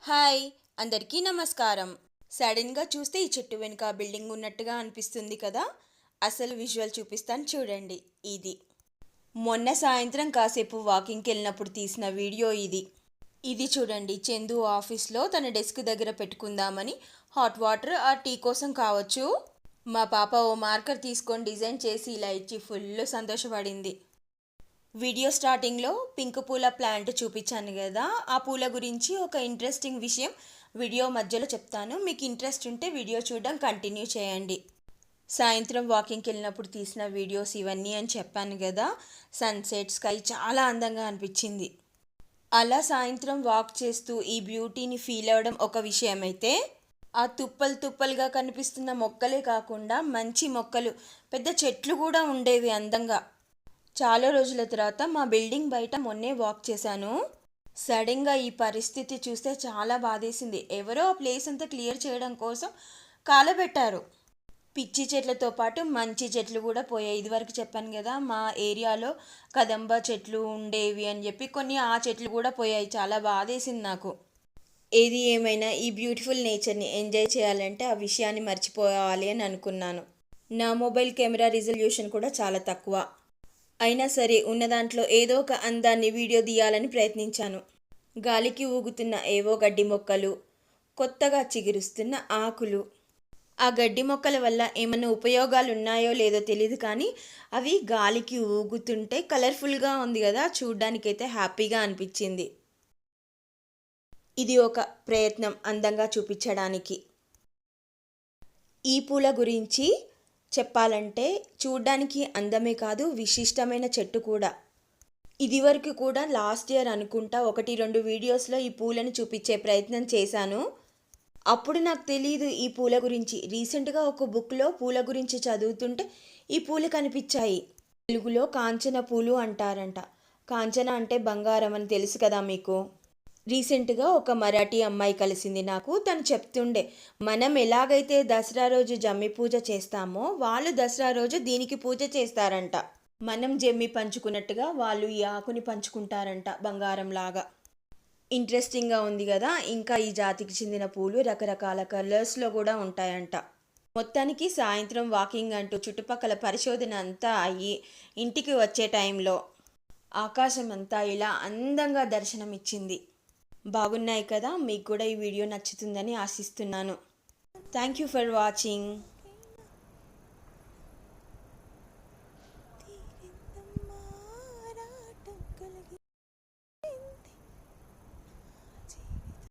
Hi అందరికీ నమస్కారం. సడన్గా చూస్తే ఈ చెట్టు వెనుక బిల్డింగ్ ఉన్నట్టుగా అనిపిస్తుంది కదా. అసలు విజువల్ చూపిస్తాను చూడండి. ఇది మొన్న సాయంత్రం కాసేపు వాకింగ్కి వెళ్ళినప్పుడు తీసిన వీడియో ఇది. ఇది చూడండి, చందు ఆఫీస్లో తన డెస్క్ దగ్గర పెట్టుకుందామని హాట్ వాటర్ ఆ టీ కోసం కావచ్చు, మా పాప ఓ మార్కర్ తీసుకొని డిజైన్ చేసి ఇలా ఇచ్చి ఫుల్ సంతోషపడింది. వీడియో స్టార్టింగ్లో పింక్ పూల ప్లాంట్ చూపించాను కదా, ఆ పూల గురించి ఒక ఇంట్రెస్టింగ్ విషయం వీడియో మధ్యలో చెప్తాను. మీకు ఇంట్రెస్ట్ ఉంటే వీడియో చూడడం కంటిన్యూ చేయండి. సాయంత్రం వాకింగ్కి వెళ్ళినప్పుడు తీసిన వీడియోస్ ఇవన్నీ అని చెప్పాను కదా. సన్సెట్ స్కై చాలా అందంగా అనిపించింది. అలా సాయంత్రం వాక్ చేస్తూ ఈ బ్యూటీని ఫీల్ అవ్వడం ఒక విషయం అయితే, ఆ తుప్పలు తుప్పలుగా కనిపిస్తున్న మొక్కలే కాకుండా మంచి మొక్కలు, పెద్ద చెట్లు కూడా ఉండేవి అందంగా. చాలా రోజుల తర్వాత మా బిల్డింగ్ బయట మొన్నే వాక్ చేశాను. సడన్గా ఈ పరిస్థితి చూస్తే చాలా బాధేసింది. ఎవరో ఆ ప్లేస్ అంతా క్లియర్ చేయడం కోసం కాలబెట్టారు. పిచ్చి చెట్లతో పాటు మంచి చెట్లు కూడా పోయాయి. ఇదివరకు చెప్పాను కదా, మా ఏరియాలో కదంబ చెట్లు ఉండేవి అని చెప్పి, కొన్ని ఆ చెట్లు కూడా పోయాయి. చాలా బాధేసింది నాకు. ఏది ఏమైనా ఈ బ్యూటిఫుల్ నేచర్ని ఎంజాయ్ చేయాలంటే ఆ విషయాన్ని మర్చిపోవాలి అని అనుకున్నాను. నా మొబైల్ కెమెరా రిజల్యూషన్ కూడా చాలా తక్కువ. అయినా సరే ఉన్న దాంట్లో ఏదో ఒక అందాన్ని వీడియో తీయాలని ప్రయత్నించాను. గాలికి ఊగుతున్న ఏవో గడ్డి మొక్కలు, కొత్తగా చిగురుస్తున్న ఆకులు. ఆ గడ్డి మొక్కల వల్ల ఏమైనా ఉపయోగాలు ఉన్నాయో లేదో తెలియదు, కానీ అవి గాలికి ఊగుతుంటే కలర్ఫుల్గా ఉంది కదా, చూడ్డానికైతే హ్యాపీగా అనిపించింది. ఇది ఒక ప్రయత్నం అందంగా చూపించడానికి. ఈ పూల గురించి చెప్పాలంటే చూడ్డానికి అందమే కాదు, విశిష్టమైన చెట్టు కూడా. ఇదివరకు కూడా లాస్ట్ ఇయర్ అనుకుంటా 1-2 వీడియోస్లో ఈ పూలను చూపించే ప్రయత్నం చేశాను. అప్పుడు నాకు తెలియదు ఈ పూల గురించి. రీసెంట్గా ఒక బుక్లో పూల గురించి చదువుతుంటే ఈ పూలు కనిపించాయి. తెలుగులో కాంచన పూలు అంటారంట. కాంచన అంటే బంగారం అని తెలుసు కదా మీకు. రీసెంట్గా ఒక మరాఠీ అమ్మాయి కలిసింది నాకు. తను చెప్తుండే, మనం ఎలాగైతే దసరా రోజు జమ్మి పూజ చేస్తామో వాళ్ళు దసరా రోజు దీనికి పూజ చేస్తారంట. మనం జమ్మి పంచుకున్నట్టుగా వాళ్ళు ఈ ఆకుని పంచుకుంటారంట బంగారంలాగా. ఇంట్రెస్టింగ్గా ఉంది కదా. ఇంకా ఈ జాతికి చెందిన పూలు రకరకాల కలర్స్లో కూడా ఉంటాయంట. మొత్తానికి సాయంత్రం వాకింగ్ అంటూ చుట్టుపక్కల పరిశోధన అంతా అయ్యి ఇంటికి వచ్చే టైంలో ఆకాశం అంతా ఇలా అందంగా దర్శనమిచ్చింది. బాగున్నాయి కదా. మీకు కూడా ఈ వీడియో నచ్చుతుందని ఆశిస్తున్నాను. Thank you for watching.